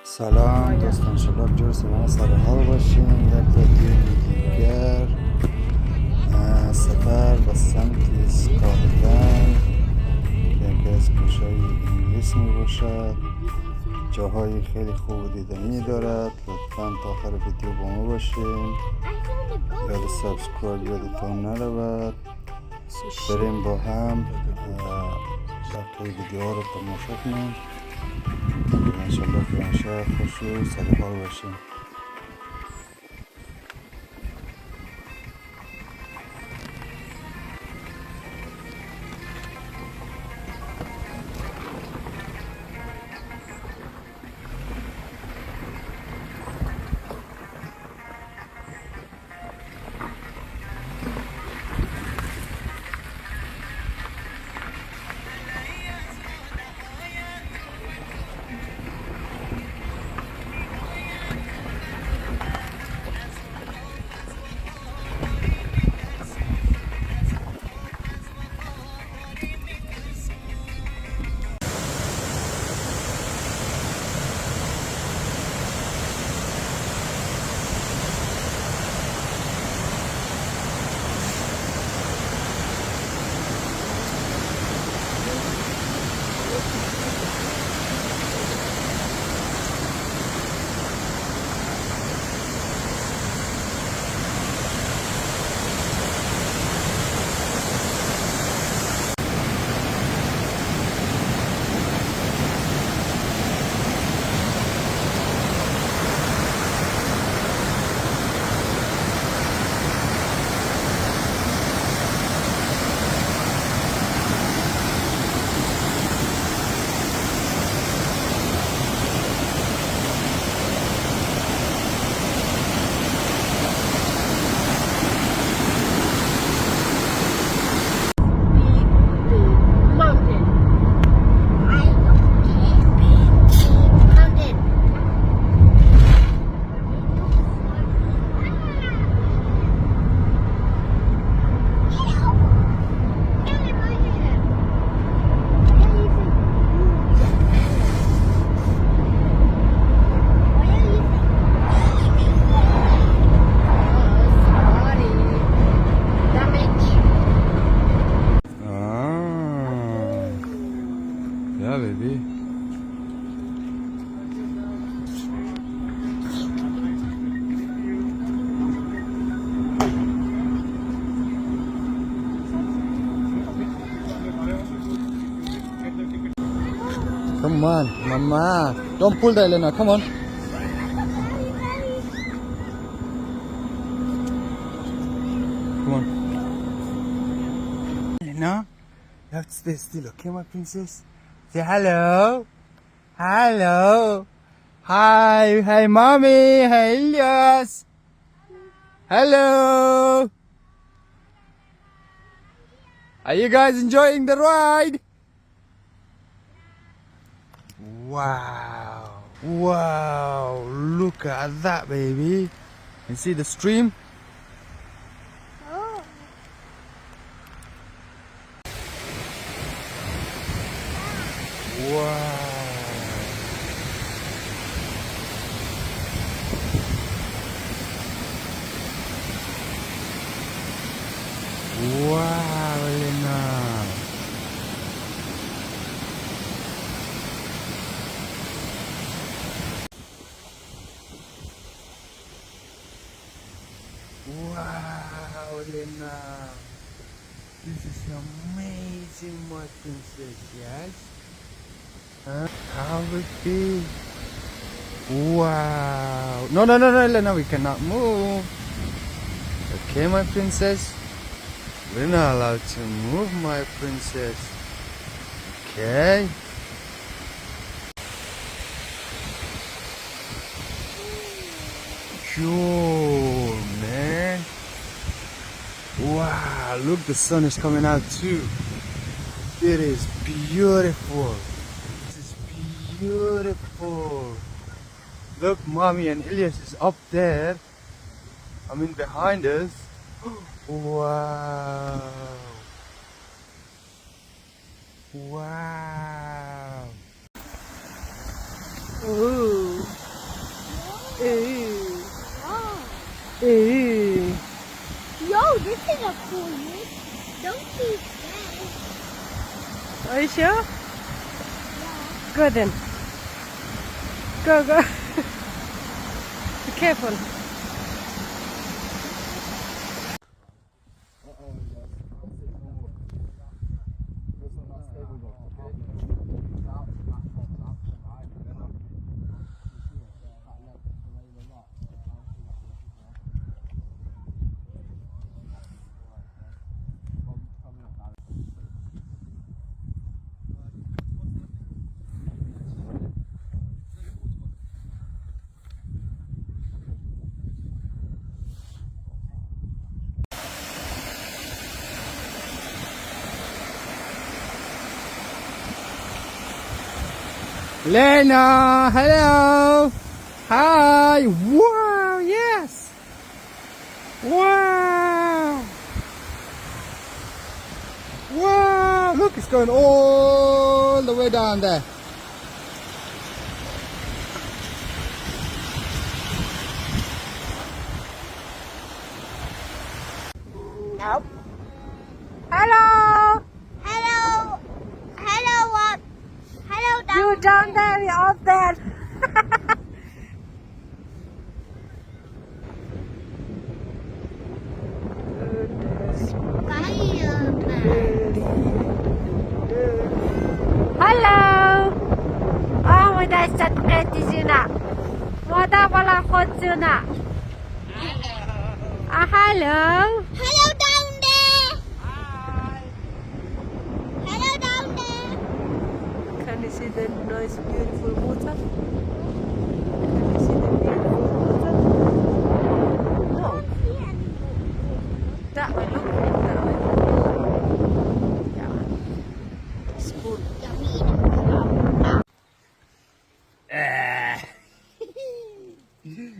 سلام دوستان، انشالله جور سلام سال حال باشین. یک ویدیو دیگر سفر به سمت اسکاتلند که یکی از کشور انگلیس می باشد. جاهای خیلی خوب و دیدنی دارد. لطفا تا آخر ویدیو با ما باشین. یاد سابسکرایب یادتان نرود. بریم با هم باقی ویدیوها رو تماشا کنیم. انشالله که همیشه خوش و سر حال باشیم. Yeah, baby. Come on, Mama. Don't pull the Elena. Come on. Come on. Elena, you have to stay still, okay, my princess? Say hello. Hello. Hi. Hi, mommy. Hi, Elias. Hello. Are you guys enjoying the ride? Wow. Wow. Look at that, baby. You see the stream? Wow. Wow, Elena. Wow, Elena. This is amazing, my princess, yes? Huh? How it be? Wow. No, Elena, we cannot move. Okay, my princess. We're not allowed to move, my princess. Okay. Sure, man. Wow, look, the sun is coming out too. It is beautiful. This is beautiful. Look, mommy and Elias is up there. I mean, behind us. Wow. Wow. Ooh. Yo, this is a cool one. Don't keep that. Are you sure? Yeah. Go then. Go. Be careful. Lena, hello. Hi. Wow, yes. Wow. Wow, look, it's going all the way down there. Nope. Hello. Hello. Hello, what? Hello, down You down there, you're up there. Hello. Oh, my dad's at Katisuna. What about Hotsuna? Hello. Hello, down there. Hello, down there. Can you see the nice, beautiful water? Can you see the beautiful water? No. That way, look. That way. That one. Spoon.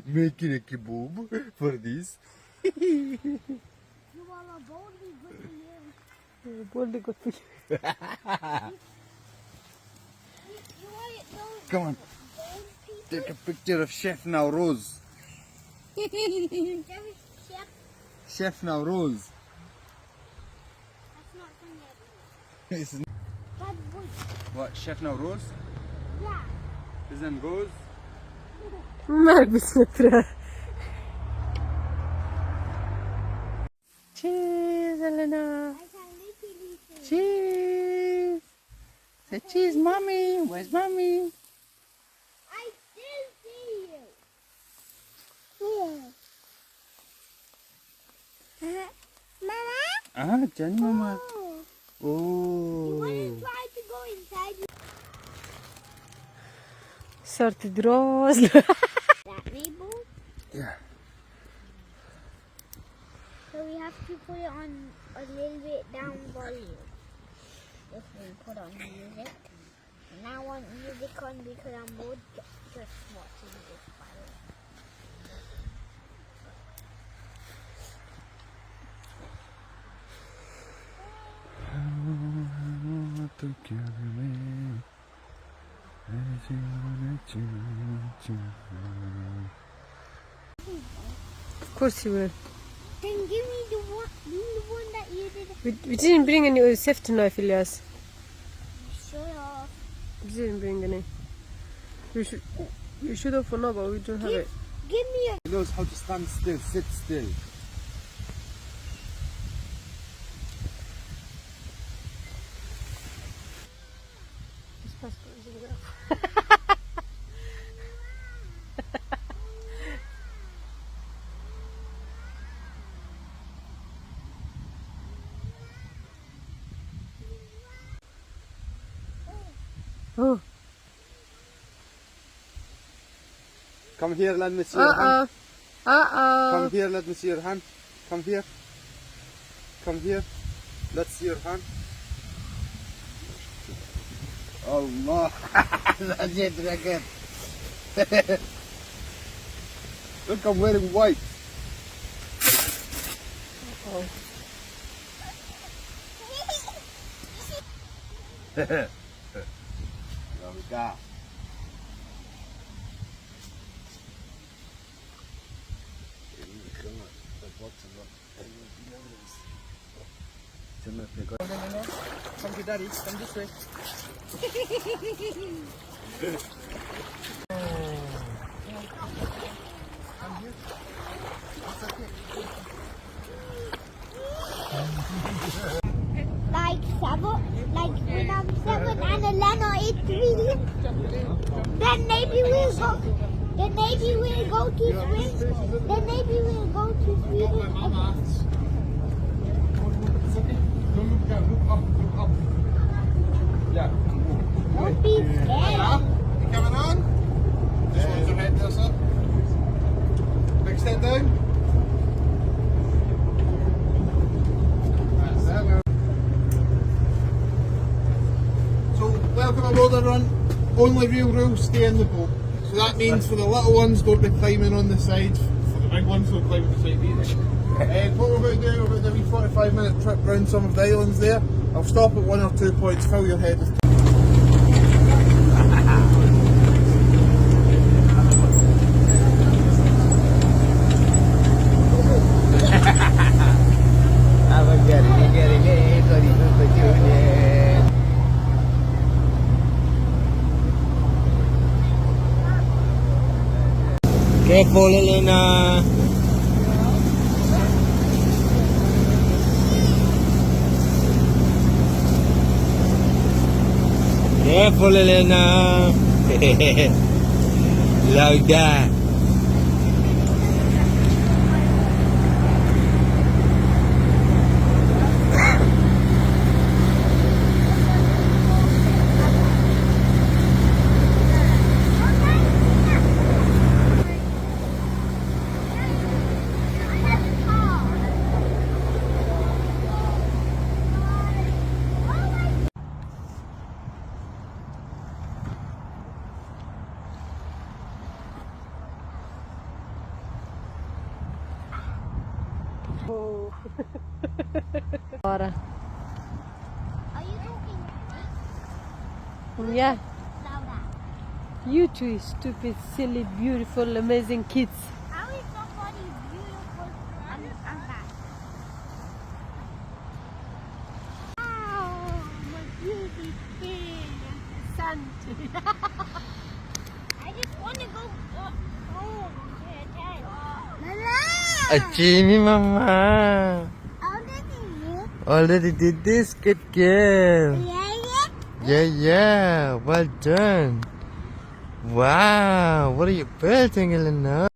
Making a kebab for this. You are a boldly good man. Boldly good for you. You want those Come on, bold people? take a picture of Chef Nowroz. There is chef. Chef Nowroz. That's not Scenary. This is Bad boy. what, Chef Nowroz? Yeah. His name goes. ما بسمتها. Cheese, Elena. I can literally say. Cheese. Say cheese, mommy. Where's mommy? I still see you. Yeah. Mama? Johnny Mama. You want to Oh. try to go inside صارت دراز. that label? Yeah. So we have to put it on a little bit down volume. If we put on music. And I want music on because I'm bored just watching this file. Of course you will. Then give me the one that you did. We didn't bring any safety knife, Elias. Shut off. We didn't bring any. You should have for now, but we don't have it. Give me a. He knows how to stand still, sit still. Oh. Come here, let me see your hand. Uh-oh. Come here, let me see your hand. Come here. Come here. Let's see your hand. Allah. That's it again. Look, I'm wearing white. Oh. There we go. Come to daddy, come this way. Like when I'm 7 and Elena is 3, then maybe we'll go. Then maybe we'll go to Sweden. Then maybe we'll go to Sweden. Yeah. Don't be scared. You coming on? Just hold your head there, sir. Big step down. That's it. So, welcome aboard everyone. Only real rules, stay in the boat. So that means for the little ones, don't be climbing on the side. For the big ones, don't climb on the side either. What we're going to do, we're going to do a wee 45-minute trip around some of the islands there. I'll stop at 1 or 2 points, fill your head with Careful, Elena. Careful, Elena. Like that. Bora. Are you talking? Yeah. Louder. You two stupid, silly, beautiful, amazing kids. How is somebody beautiful and that? Wow, my beauty thing. Santi. I just want to go home. Mama! Jimmy, Mama. Already did this. Good girl. Yeah. Well done. Wow. What are you building, Elena?